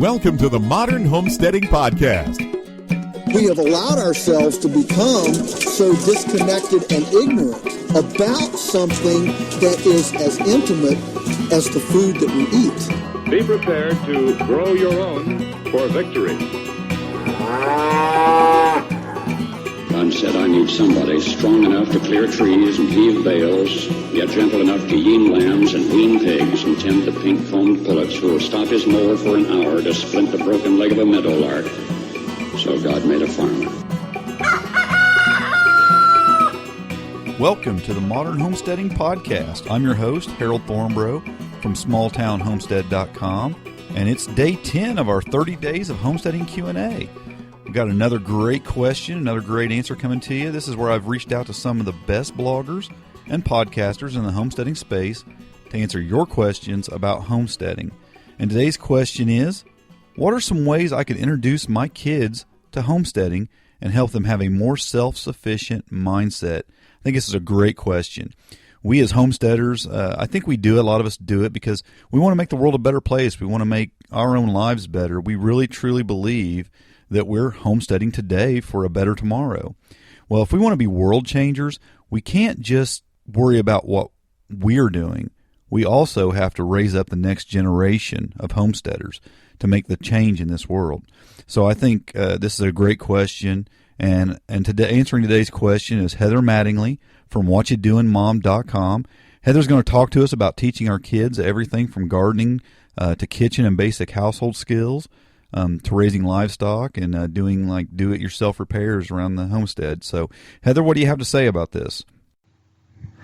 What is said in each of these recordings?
Welcome to the Modern Homesteading Podcast. We have allowed ourselves to become so disconnected and ignorant about something that is as intimate as the food that we eat. Be prepared to grow your own for victory. God said, I need somebody strong enough to clear trees and heave bales, yet gentle enough to yean lambs and wean pigs and tend the pink-foamed pullets who will stop his mower for an hour to splint the broken leg of a meadowlark. So God made a farmer. Welcome to the Modern Homesteading Podcast. I'm your host, Harold Thornborough from smalltownhomestead.com, and it's day 10 of our 30 Days of Homesteading Q&A. We've got another great question, another great answer coming to you. This is where I've reached out to some of the best bloggers and podcasters in the homesteading space to answer your questions about homesteading. And today's question is, what are some ways I could introduce my kids to homesteading and help them have a more self-sufficient mindset? I think this is a great question. We as homesteaders, I think we do it. A lot of us do it because we want to make the world a better place. We want to make our own lives better. We really, truly believe that we're homesteading today for a better tomorrow. Well, if we want to be world changers, we can't just worry about what we're doing. We also have to raise up the next generation of homesteaders to make the change in this world. So I think this is a great question. And today, answering today's question is Heather Mattingly from WhatYouDoingMom.com. Heather's going to talk to us about teaching our kids everything from gardening to kitchen and basic household skills, to raising livestock and doing like do-it-yourself repairs around the homestead. So, Heather, what do you have to say about this?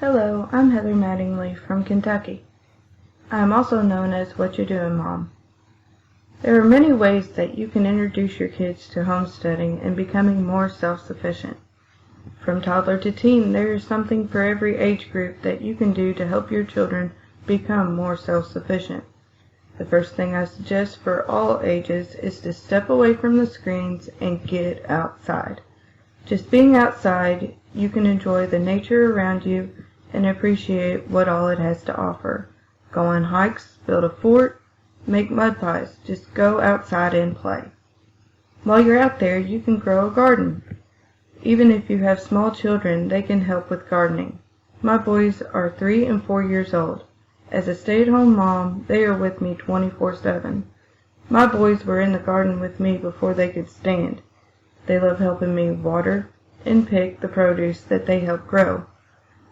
Hello, I'm Heather Mattingly from Kentucky. I am also known as What You Doing Mom. There are many ways that you can introduce your kids to homesteading and becoming more self-sufficient. From toddler to teen, there is something for every age group that you can do to help your children become more self-sufficient. The first thing I suggest for all ages is to step away from the screens and get outside. Just being outside, you can enjoy the nature around you and appreciate what all it has to offer. Go on hikes, build a fort, make mud pies. Just go outside and play. While you're out there, you can grow a garden. Even if you have small children, they can help with gardening. My boys are 3 and 4 years old. As a stay-at-home mom, they are with me 24/7. My boys were in the garden with me before they could stand. They love helping me water and pick the produce that they help grow.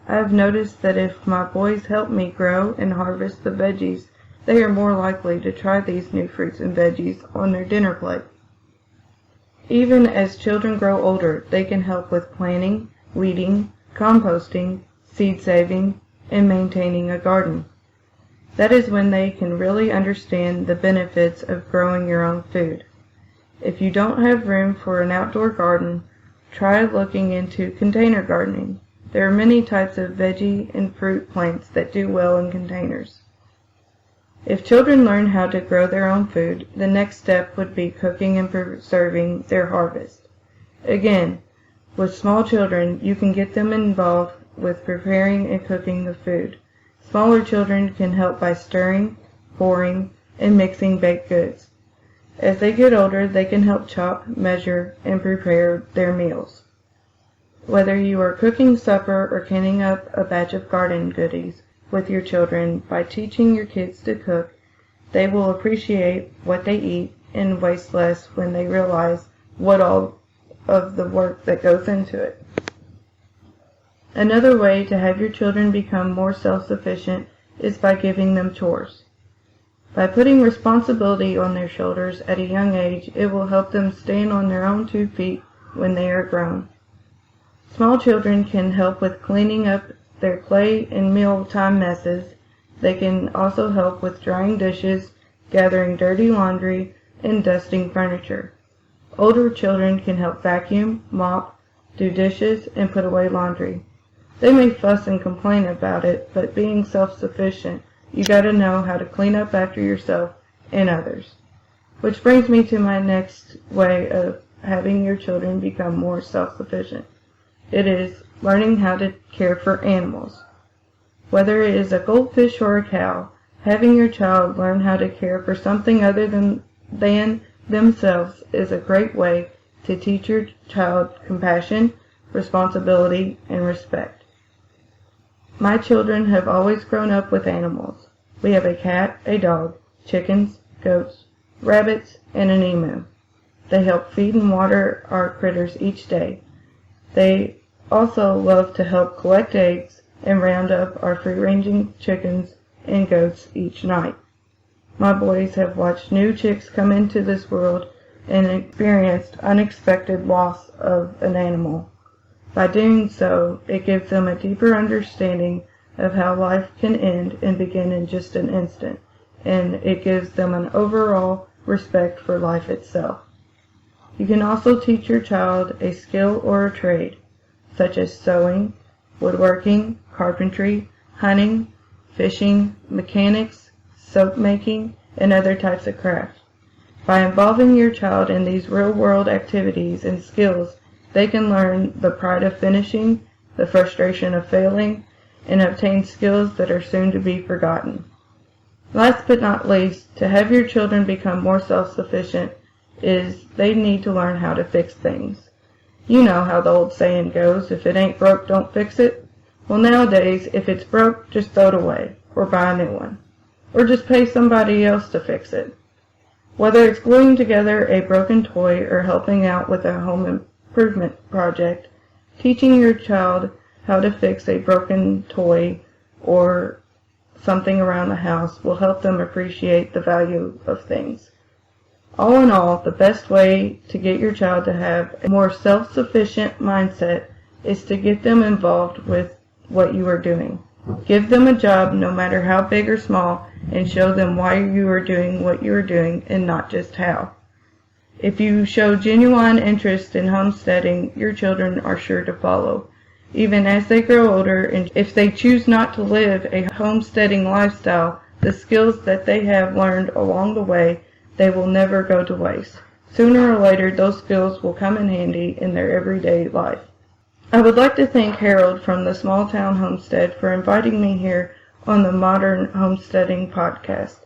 I have noticed that if my boys help me grow and harvest the veggies, they are more likely to try these new fruits and veggies on their dinner plate. Even as children grow older, they can help with planting, weeding, composting, seed saving, and maintaining a garden. That is when they can really understand the benefits of growing your own food. If you don't have room for an outdoor garden, try looking into container gardening. There are many types of veggie and fruit plants that do well in containers. If children learn how to grow their own food, the next step would be cooking and preserving their harvest. Again, with small children, you can get them involved with preparing and cooking the food. Smaller children can help by stirring, pouring, and mixing baked goods. As they get older, they can help chop, measure, and prepare their meals. Whether you are cooking supper or canning up a batch of garden goodies with your children, by teaching your kids to cook, they will appreciate what they eat and waste less when they realize what all of the work that goes into it. Another way to have your children become more self-sufficient is by giving them chores. By putting responsibility on their shoulders at a young age, it will help them stand on their own 2 feet when they are grown. Small children can help with cleaning up their play and mealtime messes. They can also help with drying dishes, gathering dirty laundry, and dusting furniture. Older children can help vacuum, mop, do dishes, and put away laundry. They may fuss and complain about it, but being self-sufficient, you gotta know how to clean up after yourself and others. Which brings me to my next way of having your children become more self-sufficient. It is learning how to care for animals. Whether it is a goldfish or a cow, having your child learn how to care for something other than than themselves is a great way to teach your child compassion, responsibility, and respect. My children have always grown up with animals. We have a cat, a dog, chickens, goats, rabbits, and an emu. They help feed and water our critters each day. They also love to help collect eggs and round up our free-ranging chickens and goats each night. My boys have watched new chicks come into this world and experienced unexpected loss of an animal. By doing so, it gives them a deeper understanding of how life can end and begin in just an instant, and it gives them an overall respect for life itself. You can also teach your child a skill or a trade, such as sewing, woodworking, carpentry, hunting, fishing, mechanics, soap making, and other types of crafts. By involving your child in these real-world activities and skills, they can learn the pride of finishing, the frustration of failing, and obtain skills that are soon to be forgotten. Last but not least, to have your children become more self-sufficient is they need to learn how to fix things. You know how the old saying goes, if it ain't broke, don't fix it. Well, nowadays, if it's broke, just throw it away, or buy a new one. Or just pay somebody else to fix it. Whether it's gluing together a broken toy or helping out with a home improvement project, teaching your child how to fix a broken toy or something around the house will help them appreciate the value of things. All in all, the best way to get your child to have a more self-sufficient mindset is to get them involved with what you are doing. Give them a job, no matter how big or small, and show them why you are doing what you are doing and not just how. If you show genuine interest in homesteading, your children are sure to follow. Even as they grow older, and if they choose not to live a homesteading lifestyle, the skills that they have learned along the way, they will never go to waste. Sooner or later, those skills will come in handy in their everyday life. I would like to thank Harold from the Small Town Homestead for inviting me here on the Modern Homesteading Podcast.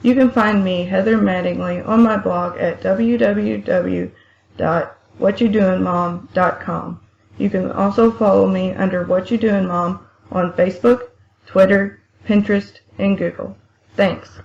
You can find me, Heather Mattingly, on my blog at www.whatyoudooinmom.com. You can also follow me under What You Doin' Mom on Facebook, Twitter, Pinterest, and Google. Thanks.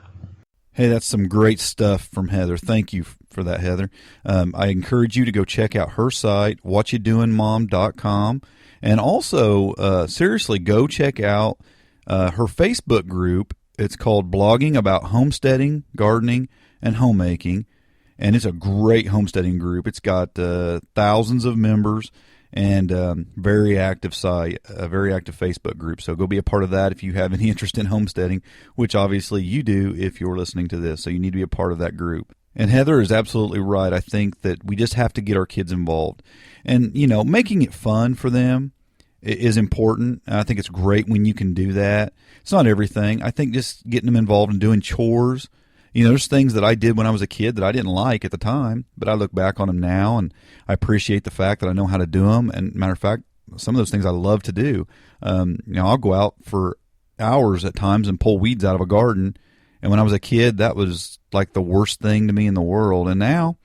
Hey, that's some great stuff from Heather. Thank you for that, Heather. I encourage you to go check out her site, whatyoudooinmom.com, and also, seriously, go check out her Facebook group. It's called Blogging About Homesteading, Gardening, and Homemaking, and it's a great homesteading group. It's got thousands of members and very active site, a very active Facebook group. So go be a part of that if you have any interest in homesteading, which obviously you do if you're listening to this. So you need to be a part of that group. And Heather is absolutely right. I think that we just have to get our kids involved. And, you know, making it fun for them is important. I think it's great when you can do that. It's not everything. I think just getting them involved in doing chores. You know, there's things that I did when I was a kid that I didn't like at the time, but I look back on them now and I appreciate the fact that I know how to do them. And matter of fact, some of those things I love to do. You know, I'll go out for hours at times and pull weeds out of a garden. And when I was a kid, that was like the worst thing to me in the world. And now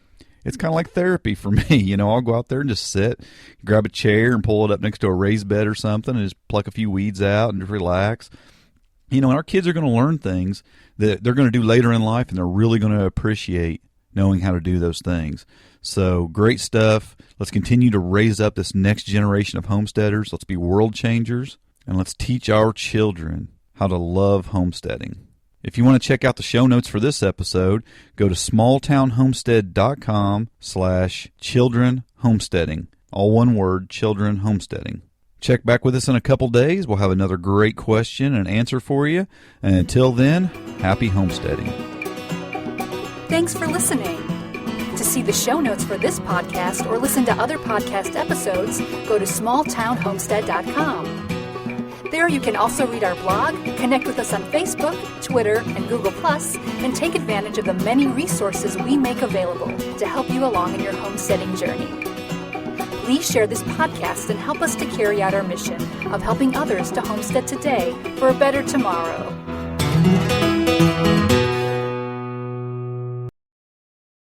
it's kind of like therapy for me. You know, I'll go out there and just sit, grab a chair and pull it up next to a raised bed or something and just pluck a few weeds out and just relax. You know, and our kids are going to learn things that they're going to do later in life, and they're really going to appreciate knowing how to do those things. So great stuff. Let's continue to raise up this next generation of homesteaders. Let's be world changers, and let's teach our children how to love homesteading. If you want to check out the show notes for this episode, go to smalltownhomestead.com/children homesteading. All one word, children homesteading. Check back with us in a couple days. We'll have another great question and answer for you. And until then, happy homesteading. Thanks for listening. To see the show notes for this podcast or listen to other podcast episodes, go to smalltownhomestead.com. There you can also read our blog, connect with us on Facebook, Twitter, and Google+, and take advantage of the many resources we make available to help you along in your homesteading journey. Please share this podcast and help us to carry out our mission of helping others to homestead today for a better tomorrow.